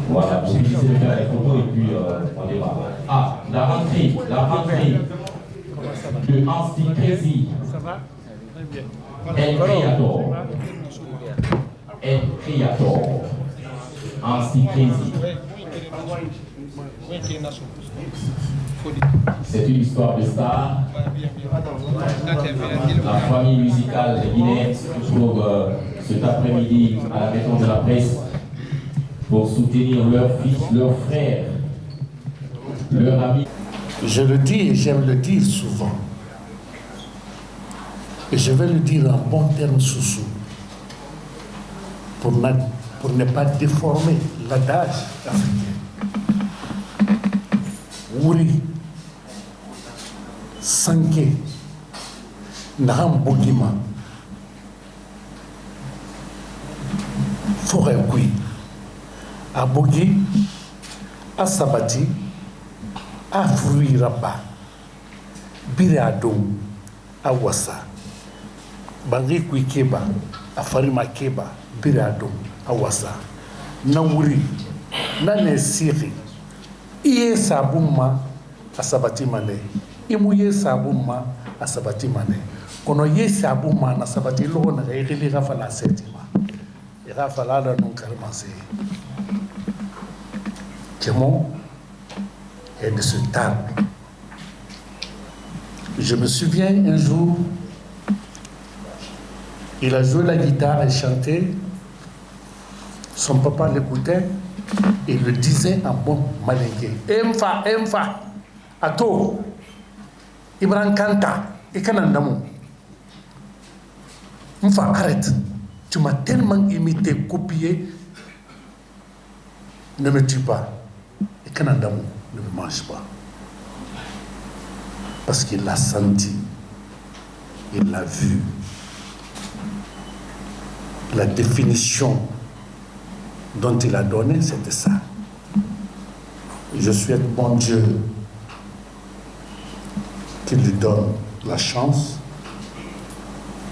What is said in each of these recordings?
Voilà, vous finissez de faire les photos et puis on démarre. Ah, la rentrée de Ansti Crazy. El Creator. El Creator. Ansti Crazy. C'est une histoire de star. La famille musicale guinéenne se retrouve cet après-midi à la Maison de la Presse pour soutenir leur fils, leur frère, leur ami. Je le dis et j'aime le dire souvent. Et je vais le dire en bon terme sous pour ne pas déformer l'adage africain. Wuri, Sanké, Naham Bogima, Forêt Kui, Abogi, Asabati, Afrui Rabba, Birado, Awasa, Bangi Kui Keba, Afarima Keba, Birado, Awasa, Nawuri, Nane Siri, Iye Sabuma, Asabati Mane, Imuye Sabuma, Asabati Mane, Kono Ye Sabuma, Asabati Lona, Eri Rafala Setima, Rafala non Karmase. Kémon est de ce table. Je me souviens un jour, il a joué la guitare et chanté. Son papa l'écoutait et le disait en bon malingué. Emfa, ato, Ibrahim Kanta, et Kanandamou. Mfa, arrête. Tu m'as tellement imité, copié. Ne me tue pas. Et Kanandamou ne me mange pas. Parce qu'il l'a senti. Il l'a vu. La définition dont il a donné, c'était ça. Je souhaite, bon Dieu, qu'il lui donne la chance,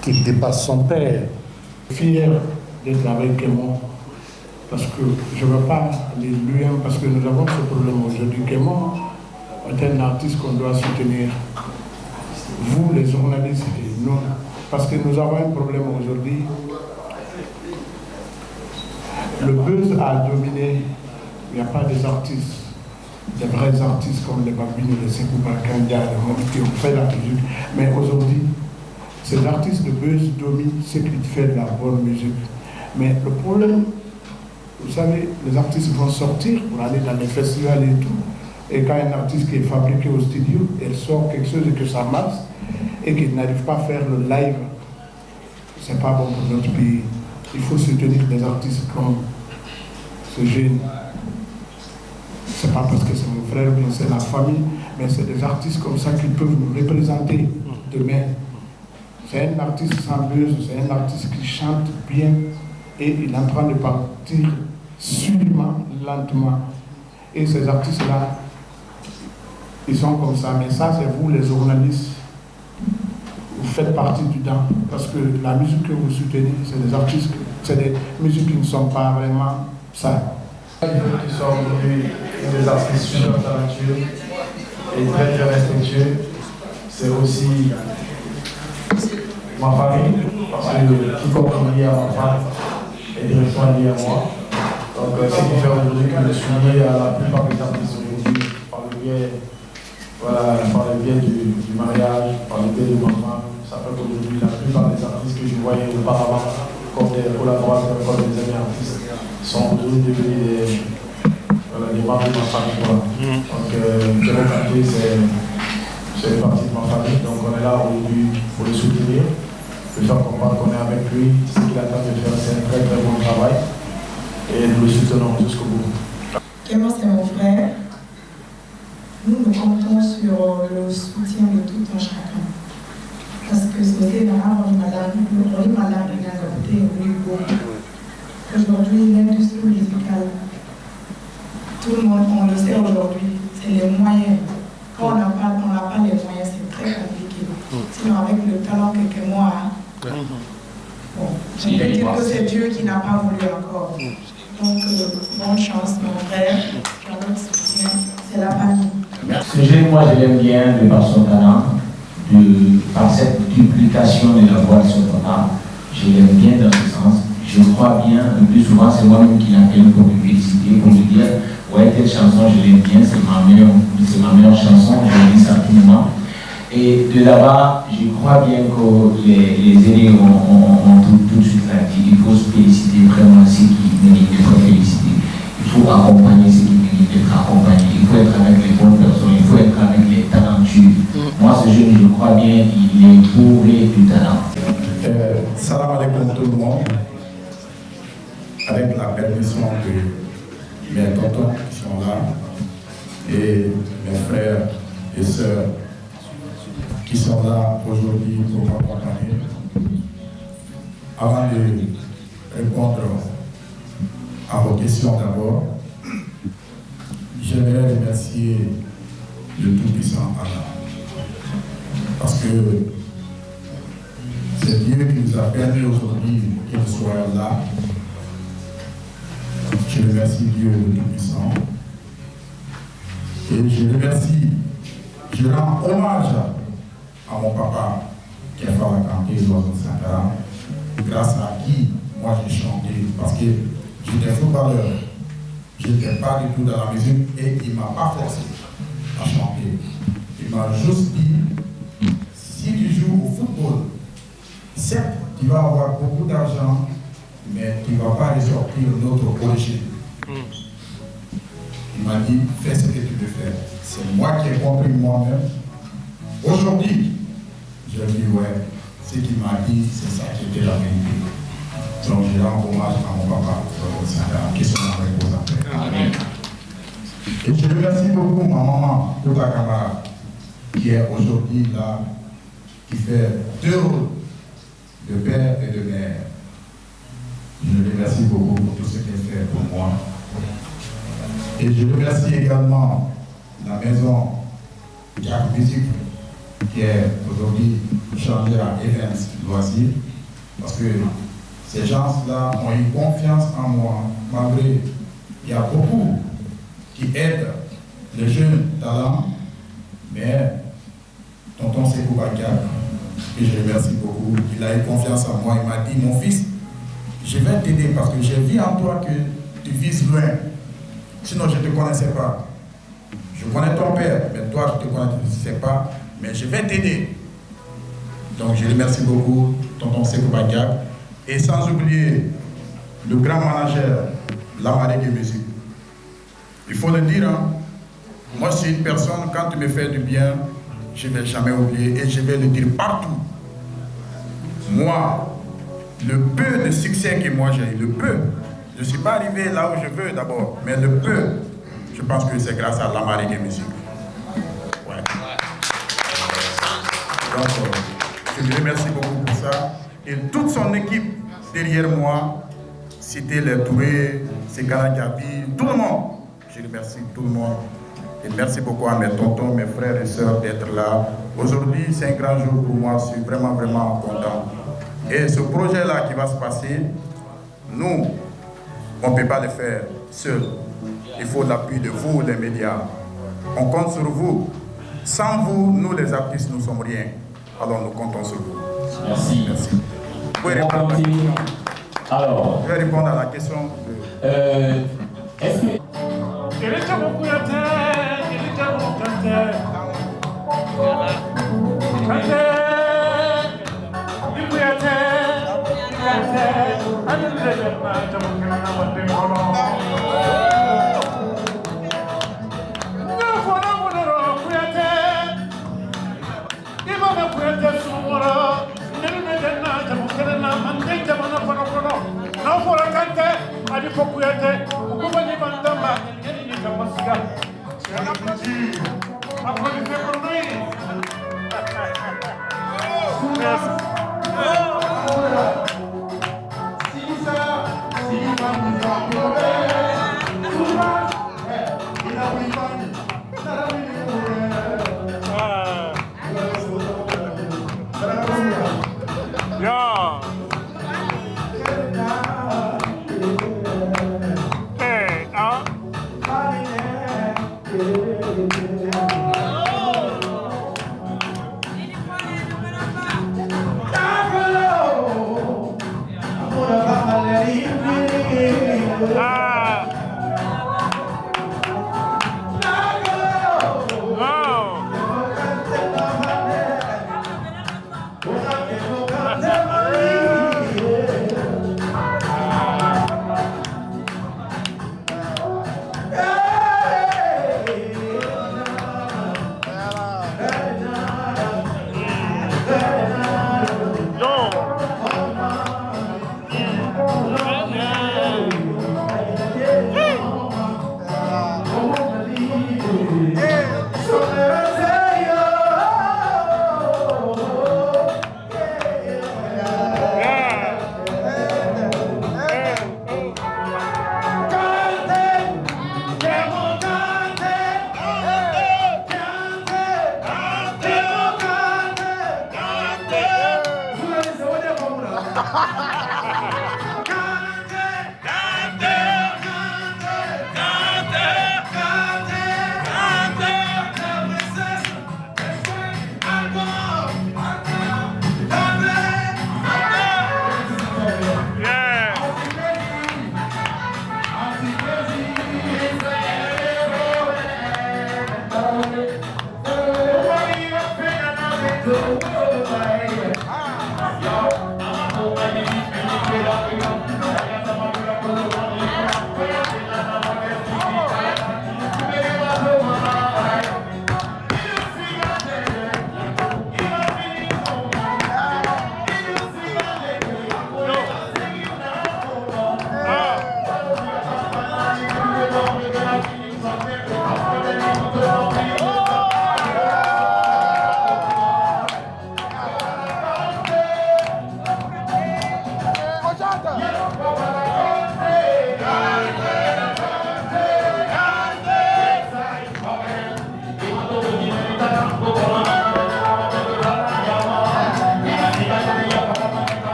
qu'il dépasse son père. Fier d'être avec Kémon, parce que je ne veux pas aller loin, parce que nous avons ce problème aujourd'hui. Kémon est un artiste qu'on doit soutenir. Vous, les journalistes, et nous, parce que nous avons un problème aujourd'hui. Le buzz a dominé, il n'y a pas des artistes. des vrais artistes comme les Babines, les Sekou Bakanga, les Mondi qui ont fait la musique. Mais aujourd'hui, ces artistes de buzz dominent ceux qui font de la bonne musique. Mais le problème, vous savez, les artistes vont sortir pour aller dans les festivals et tout. Et quand un artiste qui est fabriqué au studio, il sort quelque chose et que ça marche, et qu'il n'arrive pas à faire le live, c'est pas bon pour notre pays. Il faut soutenir des artistes comme ce jeune. C'est pas parce que c'est mon frère, bien c'est la famille, mais c'est des artistes comme ça qui peuvent nous représenter demain. C'est un artiste sans buzz, c'est un artiste qui chante bien et il est en train de partir sûrement, lentement. Et ces artistes-là, ils sont comme ça. Mais ça, c'est vous, les journalistes. Vous faites partie du temps. Parce que la musique que vous soutenez, c'est des artistes, c'est des musiques qui ne sont pas vraiment ça. Qui sont aujourd'hui des artistes super talentueux et très très respectueux. C'est aussi ma famille, parce que quiconque est lié à ma femme est directement lié à moi. Donc ce qui fait aujourd'hui que je suis lié à la plupart des artistes aujourd'hui par le biais du mariage, par le biais de ma femme. Ça fait qu'aujourd'hui la plupart des artistes que je voyais auparavant comme des collaborateurs, comme des amis artistes, sont aujourd'hui devenus des membres de ma famille. Voilà. Donc Kéro Kanté, c'est une partie de ma famille, donc on est là aujourd'hui pour le soutenir, lui faire comprendre qu'on est avec lui, ce qu'il attend de faire, c'est un très très bon travail et nous le soutenons jusqu'au bout. Kéro, c'est mon frère. Nous comptons sur le soutien de tout un chacun. Parce que c'était aujourd'hui l'industrie musicale. Tout le monde, on le sait aujourd'hui, c'est les moyens. Quand on n'a pas les moyens, c'est très compliqué. Sinon, avec le talent que Kéro a, bon, je peux dire que c'est Dieu qui n'a pas voulu encore. Donc, bonne chance, mon frère. Notre soutien, c'est la famille. Ce jeune, moi, je l'aime bien de par son talent, par cette duplication de la voix de son talent. Je l'aime bien dans ce sens. Je crois bien, le plus souvent, c'est moi-même qui l'appelle pour lui féliciter, pour lui dire ouais, telle chanson, je l'aime bien, c'est ma meilleure chanson, je dis ça à tout moment. Et de là-bas, je crois bien que les aînés ont tout de suite dit. Il faut se féliciter vraiment ceux qui méritent d'être félicités. Il faut accompagner ceux qui méritent d'être accompagnés. Il faut être avec les bonnes personnes, il faut être avec les talentueux. Moi, ce jeune, je crois bien, il est bourré du talent. Salam alaikum tout le monde. Avec la permission de mes tontons qui sont là et mes frères et sœurs qui sont là aujourd'hui pour m'accompagner. Avant de répondre à vos questions d'abord, j'aimerais remercier le Tout-Puissant Allah. Parce que c'est Dieu qui nous a permis aujourd'hui qu'il soit là. Je remercie Dieu le Tout-Puissant. Et je rends hommage à mon papa, qui a fait la Kanté l'Oiseau Sankara, grâce à qui moi j'ai chanté, parce que j'étais footballeur, je n'étais pas du tout dans la musique et il ne m'a pas forcé à chanter. Il m'a juste dit, si tu joues au football, certes, tu vas avoir beaucoup d'argent, mais tu ne vas pas ressortir notre origine. Il m'a dit, fais ce que tu veux faire. C'est moi qui ai compris moi-même. Aujourd'hui, je dis, ouais, ce qu'il m'a dit, c'est ça qui était la vérité. Donc je rends hommage à mon papa, qui sont avec vos affaires. Amen. Et je remercie beaucoup ma maman, Touka Kamara, qui est aujourd'hui là, qui fait 2 rôles de père et de mère. Je le remercie beaucoup pour tout ce qu'elle fait pour moi. Et je remercie également la maison Jack Music, qui est aujourd'hui changée à Events Loisirs, parce que ces gens-là ont eu confiance en moi, malgré il y a beaucoup qui aident les jeunes talents, mais tonton Sekou Bakar, que je remercie beaucoup, il a eu confiance en moi, il m'a dit, mon fils, je vais t'aider parce que j'ai vu en toi que tu vises loin, sinon je ne te connaissais pas. Je connais ton père, mais toi, je te connais, je ne sais pas, mais je vais t'aider. Donc, je remercie beaucoup, tonton Sekou Badiak, et sans oublier le grand manager, Lamaré de musique. Il faut le dire, hein, moi, je suis une personne, quand tu me fais du bien, je ne vais jamais oublier et je vais le dire partout. Moi, le peu de succès que moi j'ai eu, le peu, je ne suis pas arrivé là où je veux d'abord, mais le peu, je pense que c'est grâce à Lamaré de musique. Ouais. Donc, je lui remercie beaucoup pour ça. Et toute son équipe derrière moi, c'était les Touré, Sekala Diaby, tout le monde. Je remercie tout le monde. Et merci beaucoup à mes tontons, mes frères et sœurs d'être là. Aujourd'hui, c'est un grand jour pour moi. Je suis vraiment, vraiment content. Et ce projet-là qui va se passer, nous, on ne peut pas le faire seul. Il faut l'appui de vous, les médias. On compte sur vous. Sans vous, nous, les artistes, nous ne sommes rien. Alors, nous comptons sur vous. Merci. Merci. Vous pouvez répondre à la question. Alors, je vais répondre à la question. Est-ce que...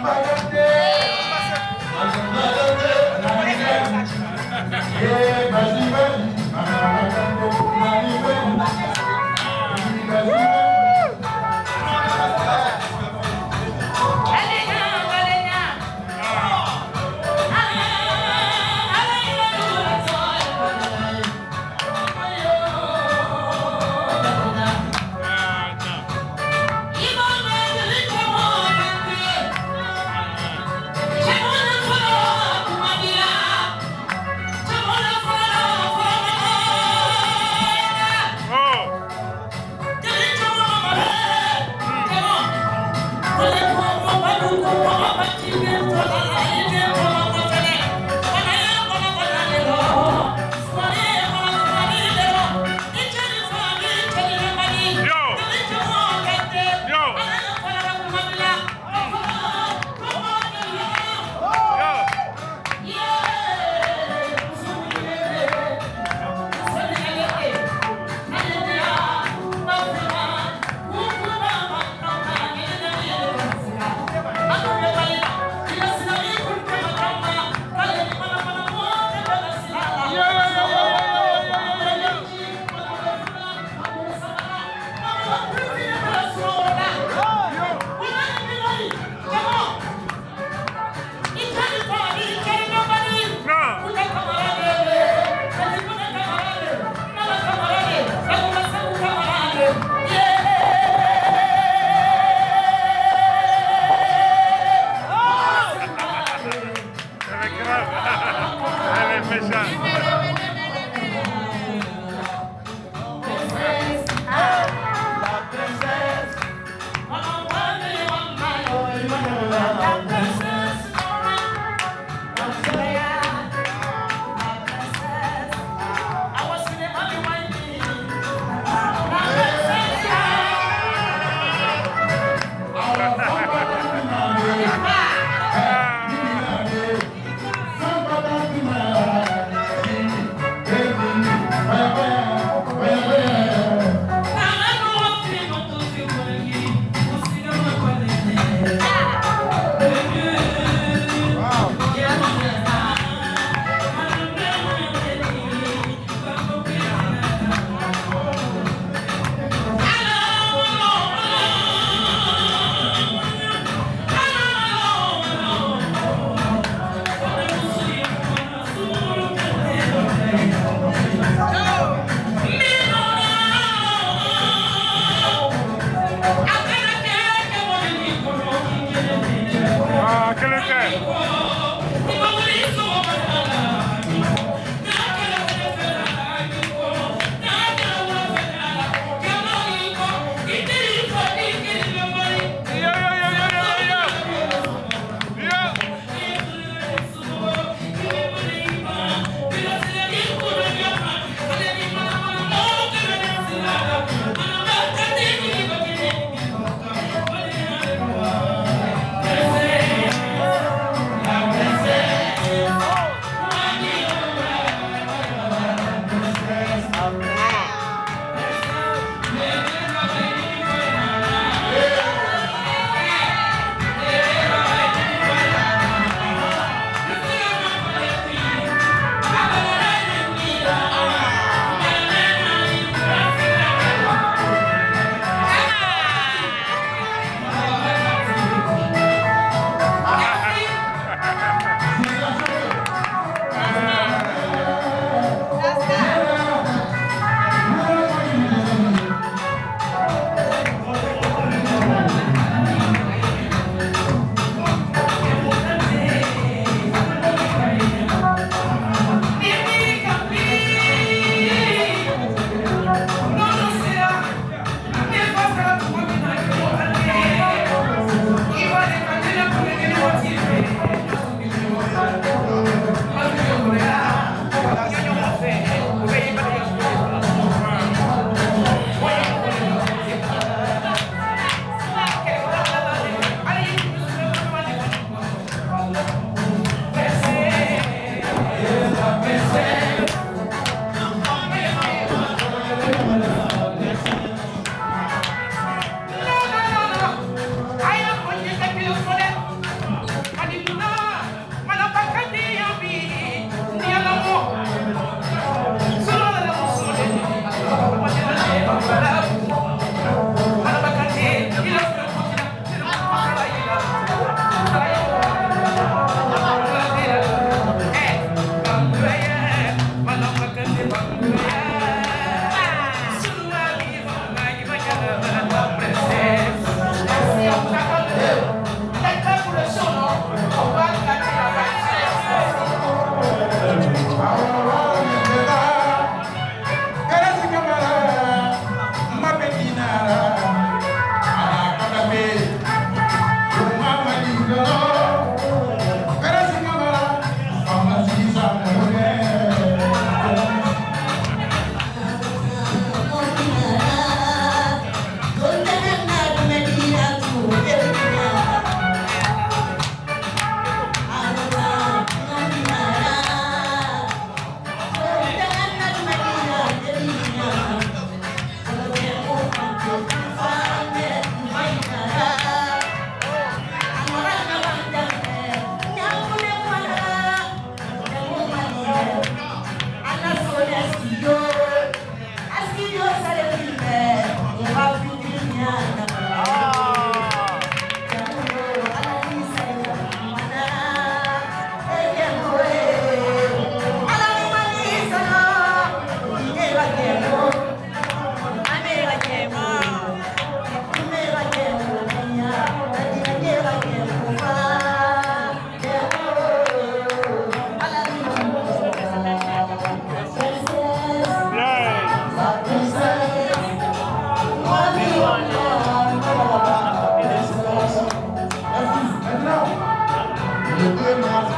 Oh! peux m'arrêter.